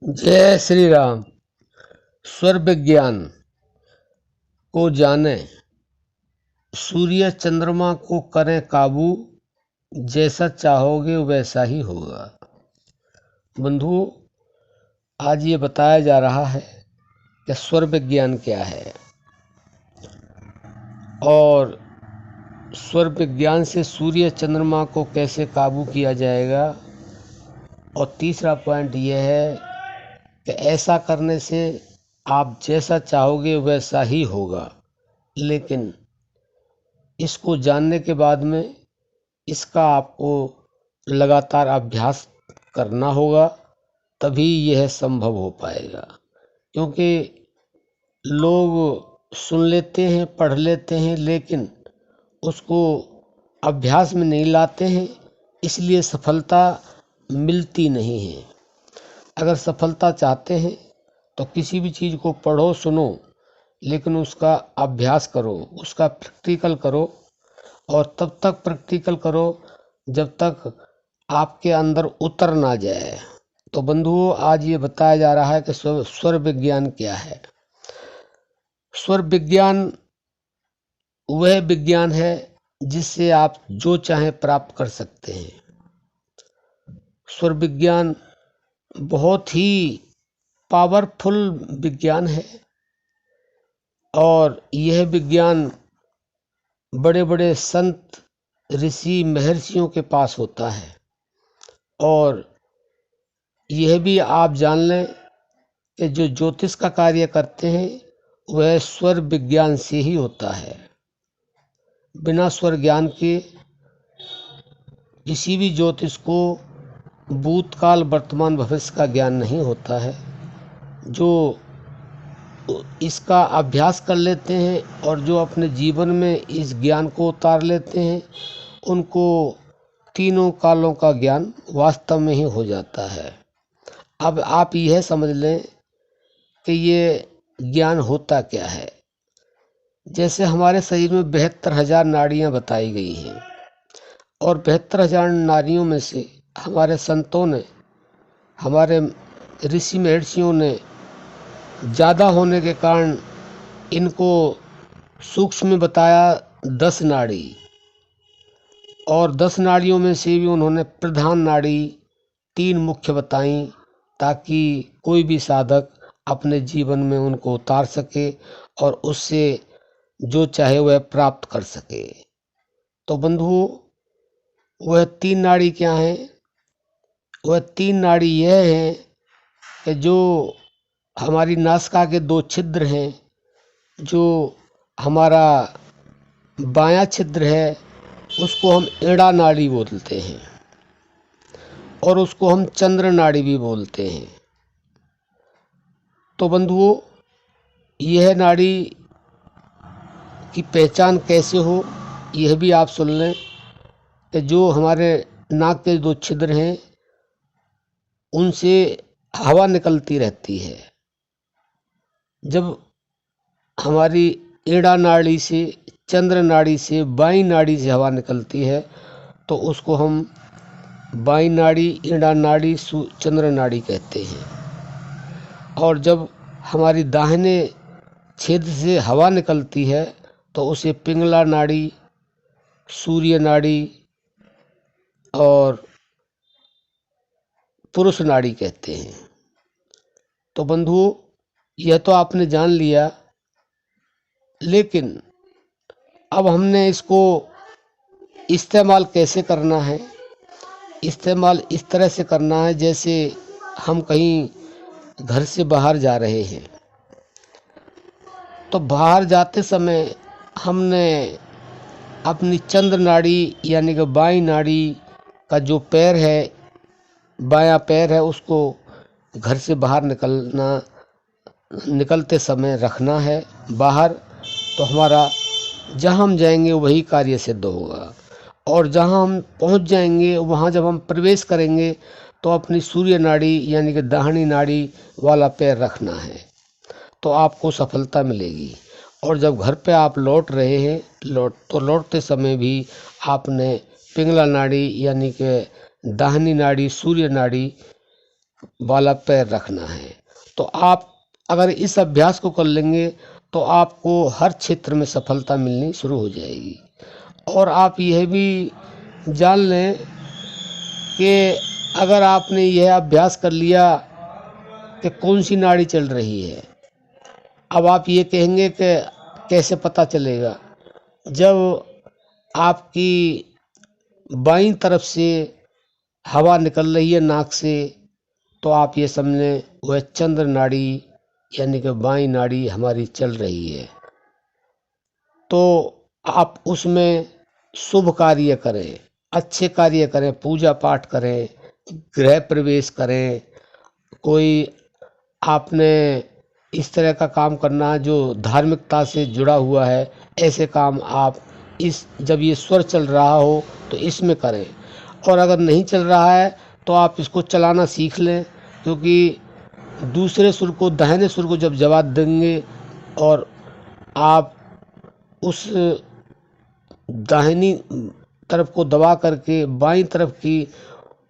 जय श्री राम। स्वर विज्ञान को जाने, सूर्य चंद्रमा को करें काबू, जैसा चाहोगे वैसा ही होगा। बंधुओं, आज ये बताया जा रहा है कि स्वर विज्ञान क्या है और स्वर विज्ञान से सूर्य चंद्रमा को कैसे काबू किया जाएगा। और तीसरा पॉइंट यह है कि ऐसा करने से आप जैसा चाहोगे वैसा ही होगा, लेकिन इसको जानने के बाद में इसका आपको लगातार अभ्यास करना होगा, तभी यह संभव हो पाएगा। क्योंकि लोग सुन लेते हैं, पढ़ लेते हैं, लेकिन उसको अभ्यास में नहीं लाते हैं, इसलिए सफलता मिलती नहीं है। अगर सफलता चाहते हैं तो किसी भी चीज़ को पढ़ो, सुनो, लेकिन उसका अभ्यास करो, उसका प्रैक्टिकल करो। और तब तक प्रैक्टिकल करो जब तक आपके अंदर उतर ना जाए। तो बंधुओं, आज ये बताया जा रहा है कि स्वर विज्ञान क्या है। स्वर विज्ञान वह विज्ञान है जिससे आप जो चाहें प्राप्त कर सकते हैं। स्वर विज्ञान बहुत ही पावरफुल विज्ञान है और यह विज्ञान बड़े बड़े संत, ऋषि, महर्षियों के पास होता है। और यह भी आप जान लें कि जो ज्योतिष का कार्य करते हैं वह स्वर विज्ञान से ही होता है। बिना स्वर ज्ञान के किसी भी ज्योतिष को भूतकाल, वर्तमान, भविष्य का ज्ञान नहीं होता है। जो इसका अभ्यास कर लेते हैं और जो अपने जीवन में इस ज्ञान को उतार लेते हैं, उनको तीनों कालों का ज्ञान वास्तव में ही हो जाता है। अब आप यह समझ लें कि ये ज्ञान होता क्या है। जैसे हमारे शरीर में 72,000 नाड़ियाँ बताई गई हैं और 72,000 नाड़ियों में से हमारे संतों ने, हमारे ऋषि महर्षियों ने ज़्यादा होने के कारण इनको सूक्ष्म में बताया 10 नाड़ी, और 10 नाड़ियों में से भी उन्होंने प्रधान नाड़ी 3 मुख्य बताई, ताकि कोई भी साधक अपने जीवन में उनको उतार सके और उससे जो चाहे वह प्राप्त कर सके। तो बंधुओं, वह 3 नाड़ी क्या हैं? वह 3 नाड़ी यह हैं कि जो हमारी नासिका के 2 छिद्र हैं, जो हमारा बायां छिद्र है उसको हम एड़ा नाड़ी बोलते हैं और उसको हम चंद्र नाड़ी भी बोलते हैं। तो बंधुओं, यह नाड़ी की पहचान कैसे हो, यह भी आप सुन लें कि जो हमारे नाक के 2 छिद्र हैं उनसे हवा निकलती रहती है। जब हमारी एड़ा नाड़ी से, चंद्र नाड़ी से, बाई नाड़ी से हवा निकलती है तो उसको हम बाई नाड़ी, एड़ा नाड़ी, चंद्र नाड़ी कहते हैं। और जब हमारी दाहिने छेद से हवा निकलती है तो उसे पिंगला नाड़ी, सूर्य नाड़ी और पुरुष नाड़ी कहते हैं। तो बंधुओं, यह तो आपने जान लिया, लेकिन अब हमने इसको इस्तेमाल कैसे करना है। इस्तेमाल इस तरह से करना है जैसे हम कहीं घर से बाहर जा रहे हैं, तो बाहर जाते समय हमने अपनी चंद्र नाड़ी यानी कि बाईं नाड़ी का जो पैर है, बायां पैर है, उसको घर से बाहर निकलते समय रखना है बाहर। तो हमारा जहाँ हम जाएंगे वही कार्य सिद्ध होगा। और जहाँ हम पहुँच जाएंगे वहाँ जब हम प्रवेश करेंगे तो अपनी सूर्य नाड़ी यानी कि दाहिनी नाड़ी वाला पैर रखना है, तो आपको सफलता मिलेगी। और जब घर पे आप लौट रहे हैं, लौटते समय भी आपने पिंगला नाड़ी यानी कि दाहिनी नाड़ी, सूर्य नाड़ी वाला पैर रखना है। तो आप अगर इस अभ्यास को कर लेंगे तो आपको हर क्षेत्र में सफलता मिलनी शुरू हो जाएगी। और आप यह भी जान लें कि अगर आपने यह अभ्यास कर लिया कि कौन सी नाड़ी चल रही है, अब आप ये कहेंगे कि कैसे पता चलेगा। जब आपकी बाईं तरफ से हवा निकल रही है नाक से, तो आप ये समझें वह चंद्र नाड़ी यानी कि बाईं नाड़ी हमारी चल रही है। तो आप उसमें शुभ कार्य करें, अच्छे कार्य करें, पूजा पाठ करें, गृह प्रवेश करें, कोई आपने इस तरह का काम करना है जो धार्मिकता से जुड़ा हुआ है, ऐसे काम आप जब ये स्वर चल रहा हो तो इसमें करें। और अगर नहीं चल रहा है तो आप इसको चलाना सीख लें, क्योंकि दूसरे सुर को, दाहिने सुर को जब जवाब देंगे और आप उस दाहिनी तरफ को दबा करके बाईं तरफ की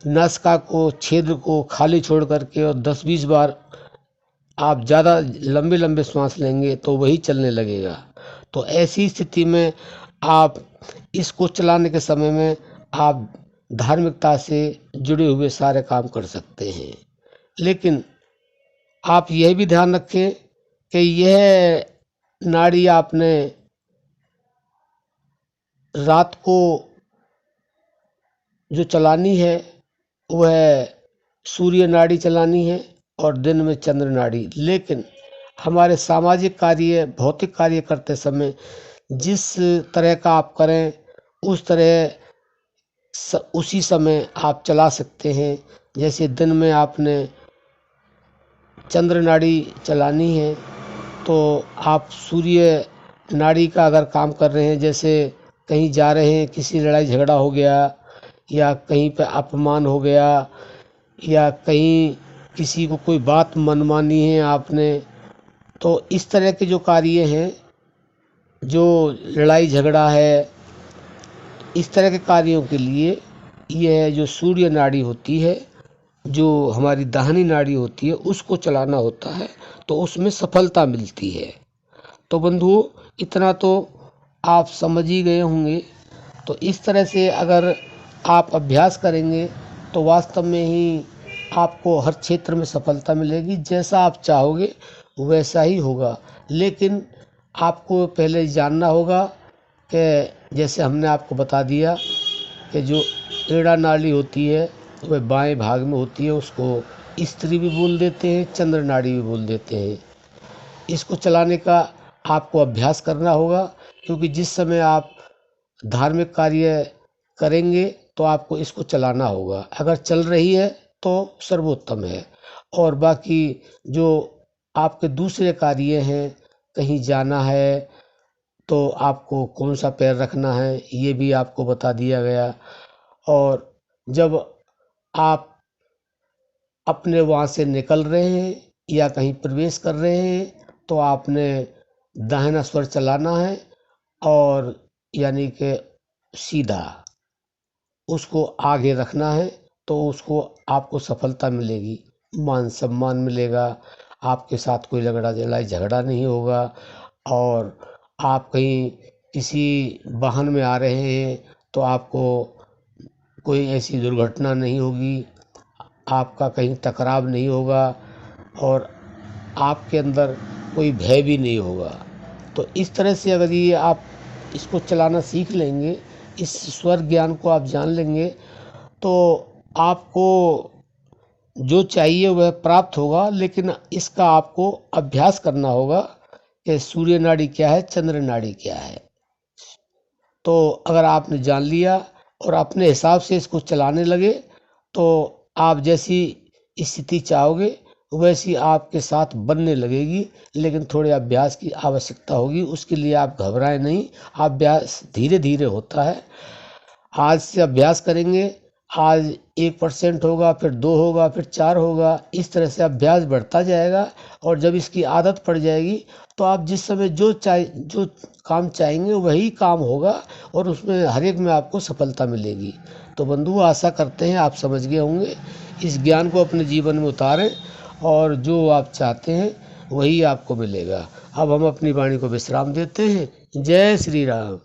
नासिका को, छेद को खाली छोड़ करके और 10-20 बार आप ज़्यादा लंबे लंबे सांस लेंगे तो वही चलने लगेगा। तो ऐसी स्थिति में आप इसको चलाने के समय में आप धार्मिकता से जुड़े हुए सारे काम कर सकते हैं। लेकिन आप यह भी ध्यान रखें कि यह नाड़ी आपने रात को जो चलानी है वह सूर्य नाड़ी चलानी है और दिन में चंद्र नाड़ी। लेकिन हमारे सामाजिक कार्य, भौतिक कार्य करते समय जिस तरह का आप करें उस तरह उसी समय आप चला सकते हैं। जैसे दिन में आपने चंद्र नाड़ी चलानी है तो आप सूर्य नाड़ी का अगर काम कर रहे हैं, जैसे कहीं जा रहे हैं, किसी लड़ाई झगड़ा हो गया या कहीं पे अपमान हो गया या कहीं किसी को कोई बात मनमानी है आपने, तो इस तरह के जो कार्य हैं, जो लड़ाई झगड़ा है, इस तरह के कार्यों के लिए यह जो सूर्य नाड़ी होती है, जो हमारी दाहिनी नाड़ी होती है, उसको चलाना होता है, तो उसमें सफलता मिलती है। तो बंधुओं, इतना तो आप समझ ही गए होंगे। तो इस तरह से अगर आप अभ्यास करेंगे तो वास्तव में ही आपको हर क्षेत्र में सफलता मिलेगी। जैसा आप चाहोगे वैसा ही होगा। लेकिन आपको पहले जानना होगा कि जैसे हमने आपको बता दिया कि जो एड़ा नाड़ी होती है वह बाएं भाग में होती है, उसको स्त्री भी बोल देते हैं, चंद्र नाड़ी भी बोल देते हैं। इसको चलाने का आपको अभ्यास करना होगा, क्योंकि जिस समय आप धार्मिक कार्य करेंगे तो आपको इसको चलाना होगा। अगर चल रही है तो सर्वोत्तम है, और बाकी जो आपके दूसरे कार्य हैं, कहीं जाना है तो आपको कौन सा पैर रखना है ये भी आपको बता दिया गया। और जब आप अपने वहाँ से निकल रहे हैं या कहीं प्रवेश कर रहे हैं तो आपने दाहिना स्वर चलाना है, और यानी कि सीधा उसको आगे रखना है, तो उसको आपको सफलता मिलेगी, मान सम्मान मिलेगा, आपके साथ कोई लड़ाई झगड़ा नहीं होगा। और आप कहीं किसी वाहन में आ रहे हैं तो आपको कोई ऐसी दुर्घटना नहीं होगी, आपका कहीं टकराव नहीं होगा और आपके अंदर कोई भय भी नहीं होगा। तो इस तरह से अगर ये आप इसको चलाना सीख लेंगे, इस स्वर ज्ञान को आप जान लेंगे, तो आपको जो चाहिए वह प्राप्त होगा। लेकिन इसका आपको अभ्यास करना होगा कि सूर्य नाड़ी क्या है, चंद्र नाड़ी क्या है। तो अगर आपने जान लिया और अपने हिसाब से इसको चलाने लगे तो आप जैसी स्थिति चाहोगे वैसी आपके साथ बनने लगेगी। लेकिन थोड़े अभ्यास की आवश्यकता होगी, उसके लिए आप घबराएं नहीं, अभ्यास धीरे धीरे होता है। आज से अभ्यास करेंगे, आज 1% होगा, फिर 2 होगा, फिर 4 होगा, इस तरह से अभ्यास बढ़ता जाएगा। और जब इसकी आदत पड़ जाएगी तो आप जिस समय जो काम चाहेंगे वही काम होगा और उसमें हर एक में आपको सफलता मिलेगी। तो बंधु आशा करते हैं आप समझ गए होंगे। इस ज्ञान को अपने जीवन में उतारें और जो आप चाहते हैं वही आपको मिलेगा। अब हम अपनी वाणी को विश्राम देते हैं। जय श्री राम।